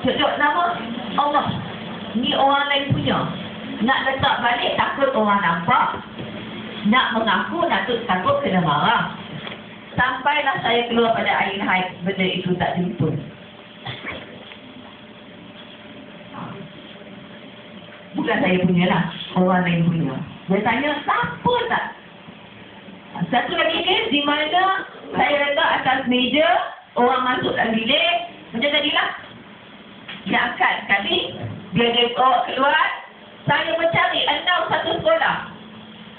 Sebut nama Allah. Ni orang lain punya. Nak letak balik takut orang nampak. Nak mengaku takut kena marah. Sampailah saya keluar pada air haid, benda itu tak jemput. Bukan saya punya lah, orang lain punya. Dia tanya, siapa tak? Satu lagi kes di mana saya letak atas meja, orang masuk dalam bilik, macam tadilah. Dia angkat sekali, dia bawa keluar, saya mencari endau satu sekolah.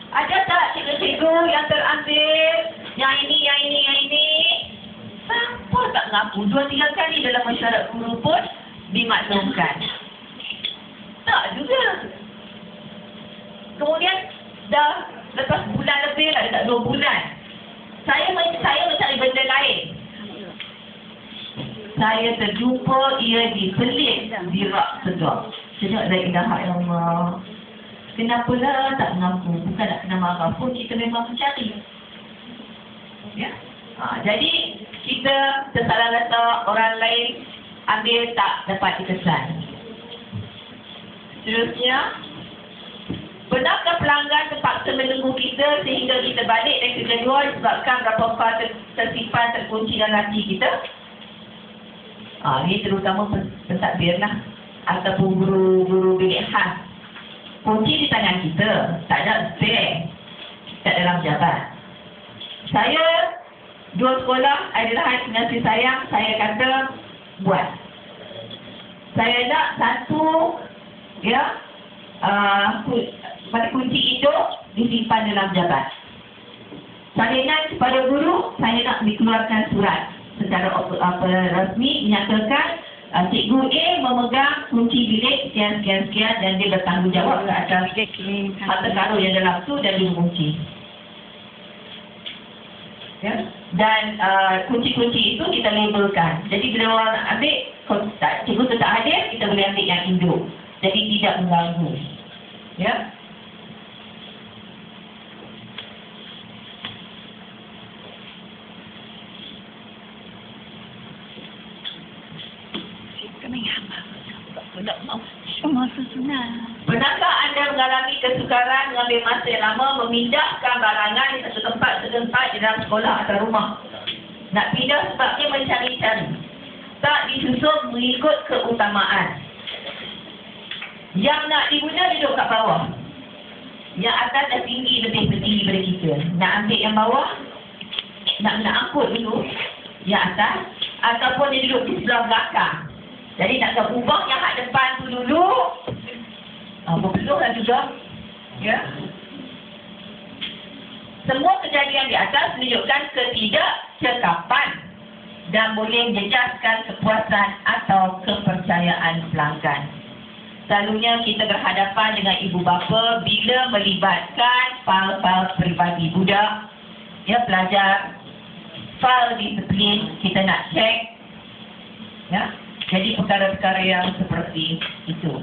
Ada tak cikgu-cikgu yang terambil, yang ini. Siapa tak mengaku? 2-3 kali dalam mesyuarat guru pun dimaklumkan. Tak juga. Kemudian dah lepas bulan lebih lah, dekat 2 bulan. Saya mencari benda lain. Saya terjumpa ia dipelit di rak segar. Sejak dari dah Allah. Kenapalah tak mengaku? Bukan nak kena marah pun, kita memang mencari. Ya? Jadi kita tersalah letak, orang lain ambil tak dapat dikesan. Seterusnya, benarkah pelanggan terpaksa menunggu kita sehingga kita balik dan kita jual disebabkan berapa far tersimpan terkunci dalam hati kita? Ini terutama pentadbir lah, ataupun guru-guru bilik khas. Kunci di tangan kita, tak ada spare kat dalam jabat. Saya 2 sekolah adalah dengan si sayang, saya kata buat. Saya nak satu kunci itu disimpan dalam jabat. Salinan kepada guru, saya nak dikeluarkan surat secara rasmi menyatakan Cikgu A memegang kunci bilik sekian dan dia bertanggungjawab ke atas harta karun yang dalam tu dan dia mengunci. Ya? Dan kunci-kunci itu kita labelkan. Jadi bila orang ambil, cikgu tu tak hadir, kita boleh ambil yang induk. Jadi tidak mengganggu. Ya? Pernahkah anda mengalami kesukaran mengambil masa yang lama memindahkan barangan di satu tempat di dalam sekolah atau rumah? Nak pindah sebabnya mencari-cari. Tak disusun mengikut keutamaan. Yang nak diguna duduk kat bawah. Yang atas dah tinggi, lebih tinggi daripada kita. Nak ambil yang bawah, nak angkut dulu yang atas, ataupun dia duduk di sebelah belakang. Jadi nak ubah yang kat depan tu dulu. Berpeluh lah juga. Ya. Semua kejadian di atas menunjukkan ketidakcekapan dan boleh menjejaskan kepuasan atau kepercayaan pelanggan. Selalunya kita berhadapan dengan ibu bapa bila melibatkan file-file peribadi budak, ya, pelajar, file disiplin, kita nak cek. Ya. Jadi perkara-perkara yang seperti itu.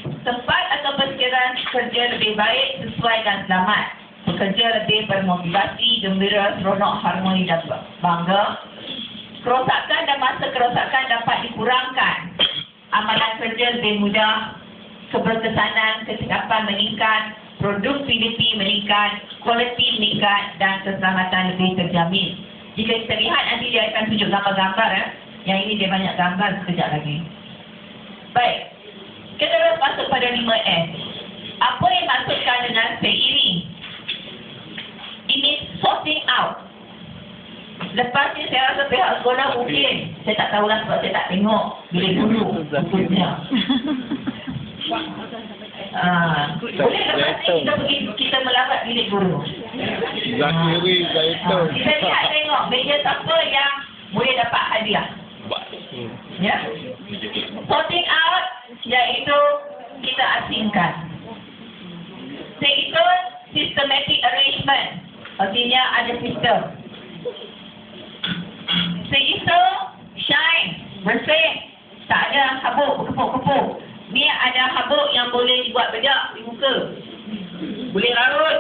Tempat atau persekitaran kerja lebih baik sesuai dan selamat. Pekerja lebih bermotivasi, gembira, seronok, harmoni dan bangga. Kerosakan dan masa kerosakan dapat dikurangkan. Amalan kerja lebih mudah, keberkesanan, kecekapan meningkat, produktiviti meningkat, kualiti meningkat dan keselamatan lebih terjamin. Jika kita lihat nanti dia akan tunjuk gambar-gambar. Yang ini dia banyak gambar sekejap lagi. Baik. Kita terus masuk pada 5S. Apa yang maksudkan dengan seiring? Ini sorting out. Lepas ni saya rasa pihak sekolah mungkin. Saya tak tahulah sebab saya tak tengok bilik guru. Bukunya. Boleh lepas ni kita melawat bilik guru. Zakiri, Zaitun. Kita lihat tengok meja siapa yang boleh dapat hadiah. Ya. Sorting out iaitu kita asingkan. Itu systematic arrangement. Artinya ada sistem. Itu shine, bersih. Tak ada habuk, kepuk-kepuk. Ni ada habuk yang boleh dibuat bedak di muka. Boleh rarut.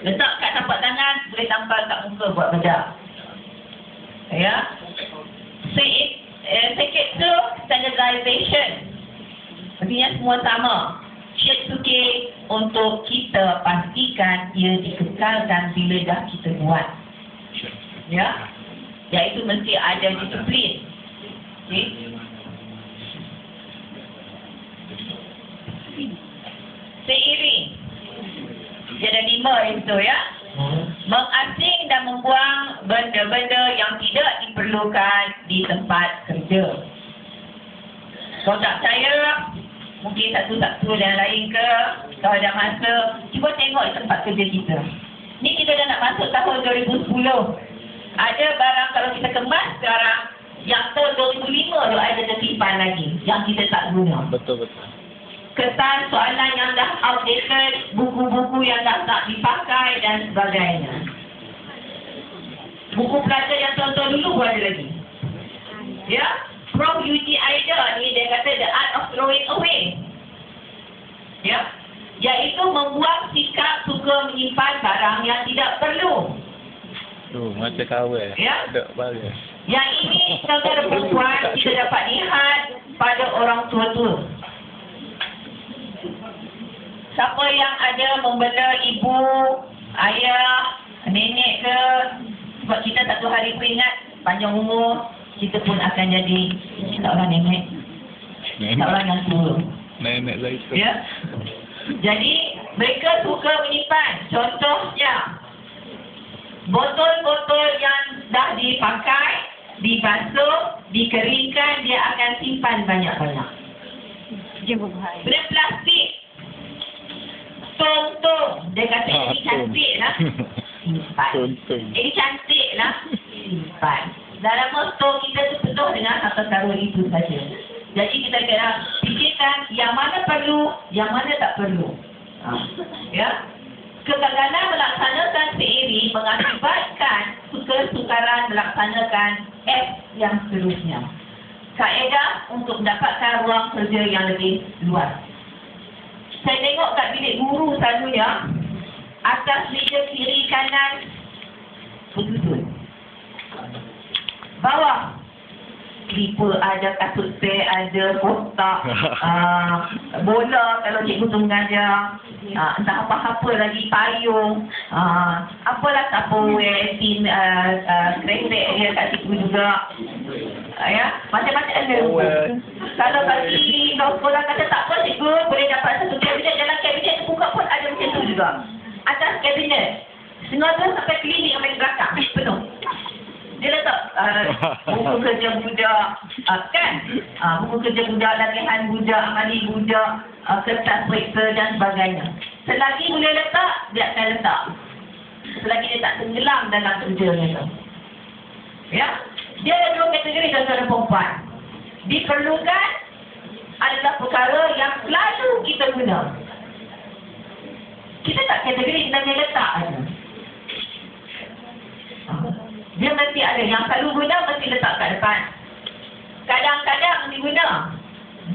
Letak kat tapak tangan, boleh tampal kat muka buat bedak. Ya. Sikit tu standardization. Artinya semua sama. Shitsuke untuk kita pastikan ia dikekalkan bila dah kita buat. Ya. Iaitu mesti ada disiplin. Okay. Seiring. Dia ada 5 itu ya. Mengasing dan membuang benda-benda yang tidak diperlukan di tempat kerja. Kalau tak percaya, mungkin satu-satu dan lain ke, kalau ada masa, cuba tengok di tempat kerja kita. Ni kita dah nak masuk tahun 2010. Ada barang kalau kita kemas sekarang, yang tahun 2005 tu ada tersimpan lagi, yang kita tak guna. Betul. Kertas soalan yang dah outdated, buku-buku yang dah tak dipakai dan sebagainya. Buku pelajar yang tahun-tahun dulu pun ada lagi. Ya, Prof. Yuji Aida ni dia kata the art of throwing away. Ya, iaitu membuang sikap suka menyimpan barang yang tidak perlu. Tu macam kawan. Ya. Tak barang. Yang ini saudara perempuan kita dapat lihat pada orang tua-tua. Siapa yang ada membela ibu, ayah, nenek ke, sebab kita satu hari pun ingat panjang umur, kita pun akan jadi seorang nenek, seorang yang tua. Nenek saya tu. Ya. Jadi mereka suka menyimpan. Contohnya botol-botol yang dah dipakai, dibasuh, dikeringkan, dia akan simpan banyak-banyak. Benda plastik. Tong-tong. Dia kata ini cantik lah. Simpan. Ini cantik lah. Simpan. Dalam stok kita tu penuh dengan harta-karun itu saja. Jadi kita kena fikirkan yang mana perlu, yang mana tak perlu. Ya. Kegagalan melaksanakan seiring mengakibatkan kesukaran melaksanakan F yang seterusnya. Kaedah untuk mendapatkan ruang kerja yang lebih luas. Saya tengok kat bilik guru selalunya, atas meja kiri kanan betul-betul. Bawah clipper ada, kasut spare ada, kotak, bola kalau cikgu tu mengajar, entah apa-apa lagi, payung, apalah Tupperware, tin, kresek dia kat situ juga. Ya, macam-macam ada. Kalau bagi sekolah kata tak apa cikgu, boleh dapat satu kabinet, dalam kabinet tu buka pun ada macam tu juga. Atas kabinet, setengah tu sampai klinik yang main belakang, penuh. Dia letak buku kerja budak, kan? Buku kerja budak, latihan budak, amali budak, kertas periksa dan sebagainya. Selagi boleh letak, dia akan letak. Selagi dia tak tenggelam dalam kerjanya tu. Ya? Dia ada dua kategori tuan-tuan dan perempuan. Diperlukan adalah perkara yang selalu kita guna. Kita tak kategori kita letak aja. Dia mesti ada. Yang selalu guna mesti letak kat depan. Kadang-kadang diguna.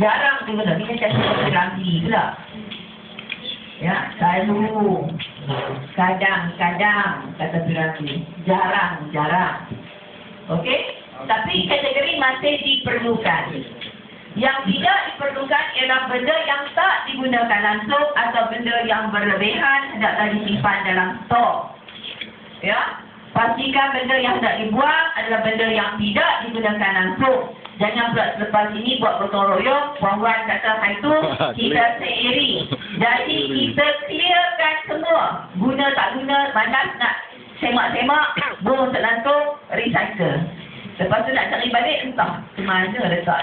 Jarang diguna. Ini macam seperti Ramzi pula. Ya, selalu. Kadang-kadang kata Ramzi. Jarang-jarang. Okey? Tapi kategori masih diperlukan. Yang tidak diperlukan ialah benda yang tak digunakan langsung atau benda yang berlebihan hendaklah disimpan dalam stok. Ya? Pastikan benda yang tak dibuang adalah benda yang tidak digunakan langsung. Jangan pula selepas ini buat gotong royong, puan-puan kata hari itu kita seiring. Jadi kita clearkan semua. Guna tak guna, manas nak semak-semak, buang terlantung, recycle. Lepas tu nak cari balik, entah ke mana letak.